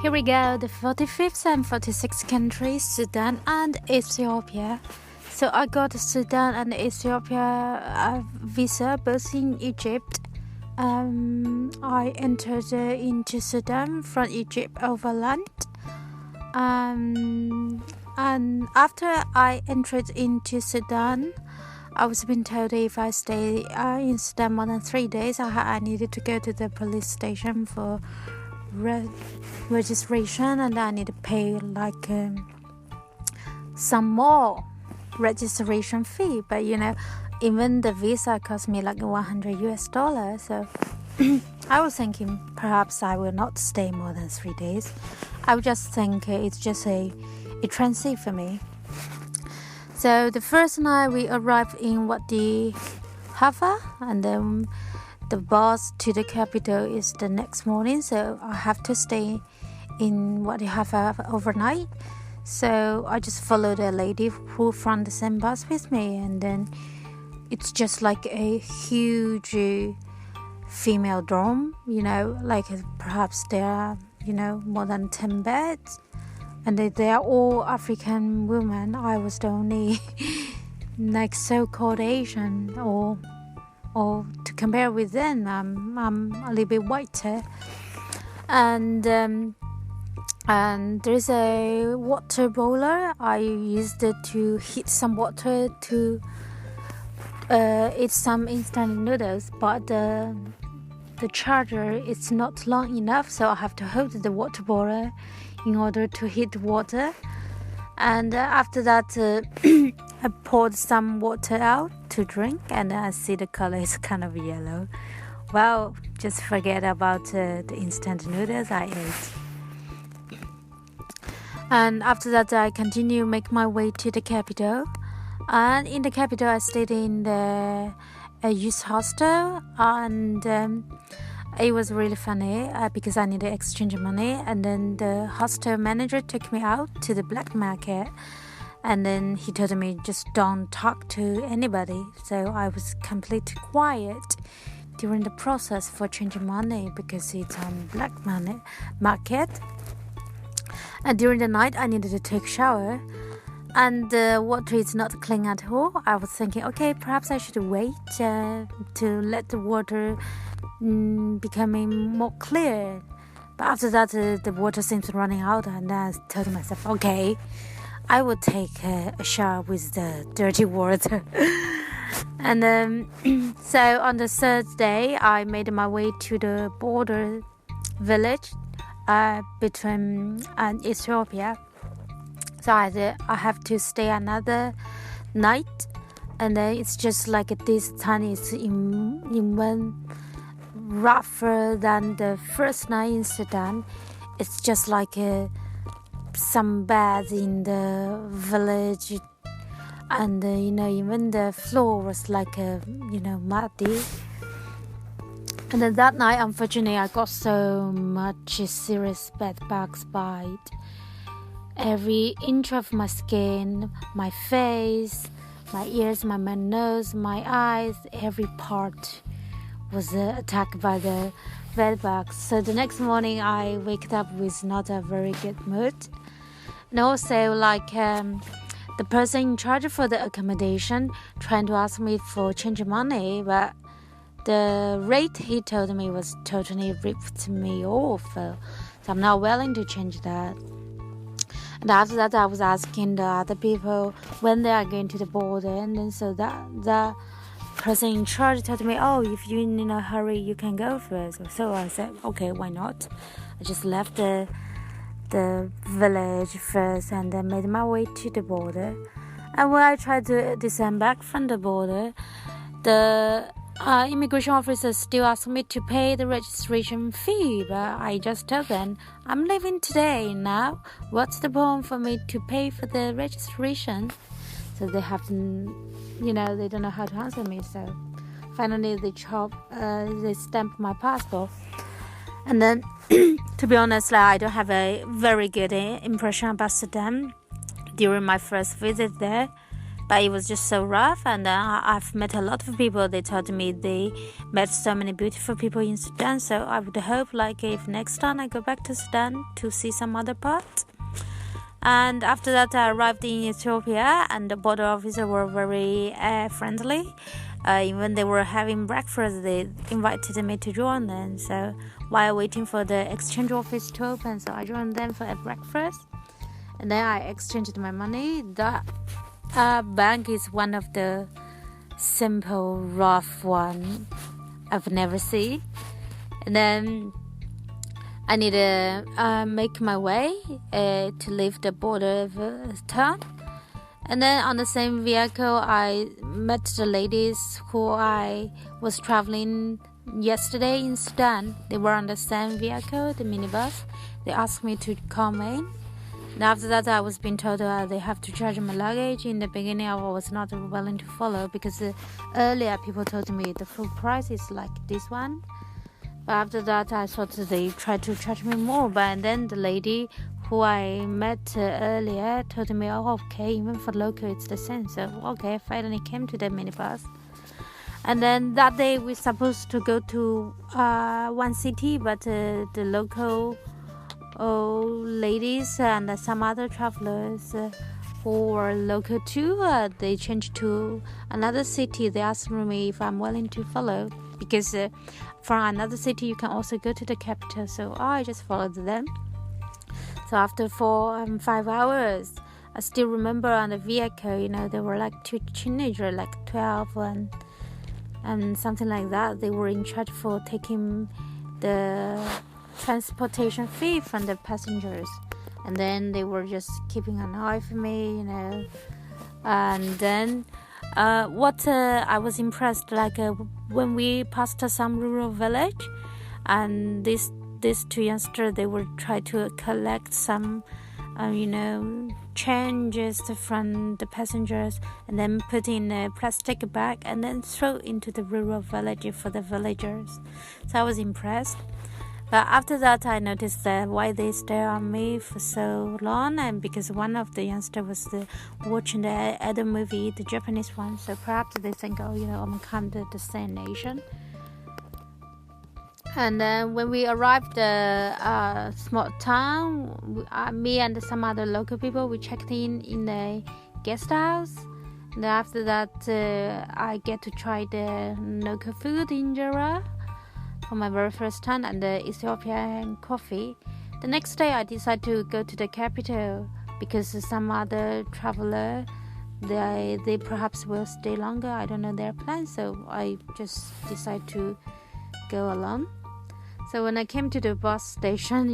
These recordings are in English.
Here we go, the 45th and 46th countries, Sudan and Ethiopia. So I got Sudan and Ethiopia visa both in Egypt. I entered into Sudan from Egypt overland. And after I entered into Sudan, I was being told if I stay in Sudan more than 3 days, I needed to go to the police station for registration, and I need to pay like some more registration fee. But even the visa cost me like $100. So I was thinking perhaps I will not stay more than 3 days. I would just think it's just a transit for me. So the first night we arrived in Wadi Halfa, and then the bus to the capital is the next morning, so I have to stay in Wadi Halfa overnight. So I just followed a lady who from the same bus with me, and then it's just like a huge female dorm, like perhaps there are, more than 10 beds, and they are all African women. I was the only like so-called Asian, or to compare with them, I'm a little bit whiter. And there's a water boiler. I used it to heat some water to eat some instant noodles, but the charger is not long enough, so I have to hold the water boiler in order to heat water. And after that, I poured some water out to drink, and I see the color is kind of yellow. Well, just forget about the instant noodles I ate. And after that, I continue make my way to the capital. And in the capital, I stayed in the youth hostel, and it was really funny because I needed to exchange money. And then the hostel manager took me out to the black market, and then he told me just don't talk to anybody. So I was completely quiet during the process for changing money because it's on black market. And during the night, I needed to take a shower, and the water is not clean at all. I was thinking, okay, perhaps I should wait to let the water becoming more clear. But after that, the water seems running out, and I told myself, okay, I will take a shower with the dirty water. And so on the third day, I made my way to the border village between Ethiopia. So I have to stay another night, and then it's just like this time is even rougher than the first night in Sudan. It's just like some beds in the village, and even the floor was like muddy. And then that night, unfortunately, I got so much serious bed bugs bite. Every inch of my skin, my face, my ears, my nose, my eyes, every part was attacked by the bed bugs. So the next morning, I waked up with not a very good mood. And also, the person in charge for the accommodation trying to ask me for change money, but the rate he told me was totally ripped me off. So I'm not willing to change that. And after that, I was asking the other people when they are going to the border, and then so that the person in charge told me, oh, if you're in a hurry, you can go first. So I said, okay, why not? I just left the village first, and then made my way to the border. And when I tried to disembark from the border, the immigration officer still asked me to pay the registration fee, but I just told them, I'm leaving today now. What's the point for me to pay for the registration? So they haven't, they don't know how to answer me. So finally they stamped my passport. And then, to be honest, I don't have a very good impression about Sudan during my first visit there. but it was just so rough. And I've met a lot of people. They told me they met so many beautiful people in Sudan. So I would hope if next time I go back to Sudan to see some other parts. And after that, I arrived in Ethiopia, and the border officers were very friendly. Even they were having breakfast, they invited me to join them. So while waiting for the exchange office to open, so I joined them for a breakfast. And then I exchanged my money. That bank is one of the simple, rough one I've never seen. And then I need to make my way to leave the border of town. And then on the same vehicle, I met the ladies who I was traveling yesterday in Sudan. They were on the same vehicle, the minibus. They asked me to come in. And after that, I was being told they have to charge my luggage. In the beginning, I was not willing to follow because earlier people told me the full price is like this one. But after that, I thought they tried to charge me more. But then the lady who I met earlier told me, okay, even for local, it's the same. So, okay, I finally came to the minibus. And then that day, we're supposed to go to one city, but the local ladies and some other travelers who were local too, they changed to another city. They asked me if I'm willing to follow, because from another city you can also go to the capital. So I just followed them. So after 4 and 5 hours, I still remember on the vehicle, there were like 2 teenagers, like 12 and something like that. They were in charge for taking the transportation fee from the passengers, and then they were just keeping an eye for me, and then what I was impressed, when we passed some rural village, and these 2 youngsters, they were trying to collect some changes from the passengers, and then put in a plastic bag and then throw into the rural village for the villagers. So I was impressed. But after that, I noticed that why they stare on me for so long, and because one of the youngsters was watching the other movie, the Japanese one, so perhaps they think, I'm come to the same nation. And then when we arrived a small town, me and some other local people, we checked in the guest house. And after that, I get to try the local food in Jera for my very first time, and the Ethiopian coffee. The next day, I decided to go to the capital because some other traveler, they perhaps will stay longer. I don't know their plans, so I just decided to go along. So when I came to the bus station,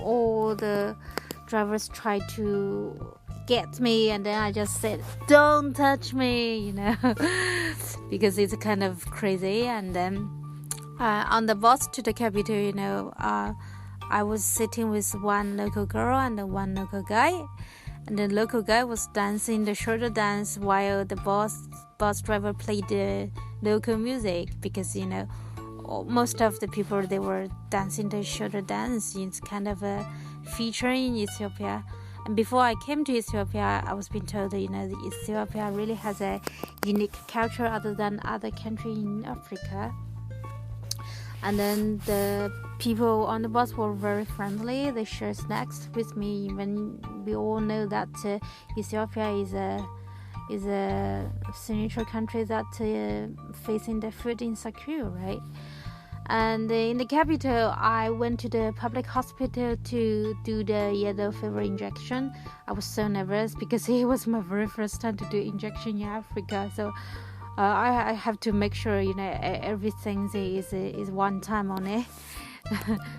all the drivers tried to get me, and then I just said, "Don't touch me," because it's kind of crazy. And then on the bus to the capital, I was sitting with one local girl and one local guy, and the local guy was dancing the shoulder dance while the bus driver played the local music, because most of the people, they were dancing the shoulder dance. It's kind of a feature in Ethiopia. And before I came to Ethiopia, I was being told that Ethiopia really has a unique culture other than other countries in Africa. And then the people on the bus were very friendly. They shared snacks with me. Even we all know that Ethiopia is a signature country that facing the food insecure, right? And in the capital, I went to the public hospital to do the yellow fever injection. I was so nervous because it was my very first time to do injection in Africa. So I have to make sure everything is one time on it,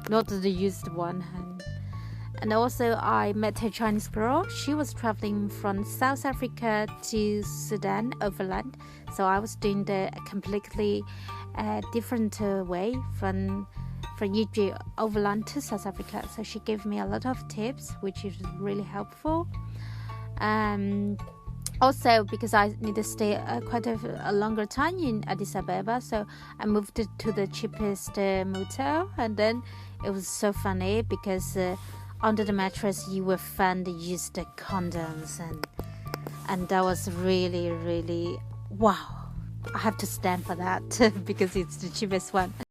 not the used one. And also I met a Chinese girl. She was traveling from South Africa to Sudan overland. So I was doing the completely different way from Egypt overland to South Africa. So she gave me a lot of tips, which is really helpful. Also, because I need to stay quite a longer time in Addis Ababa, so I moved to the cheapest motel. And then it was so funny because under the mattress you will find used condoms, and and that was really, really wow. I have to stand for that because it's the cheapest one.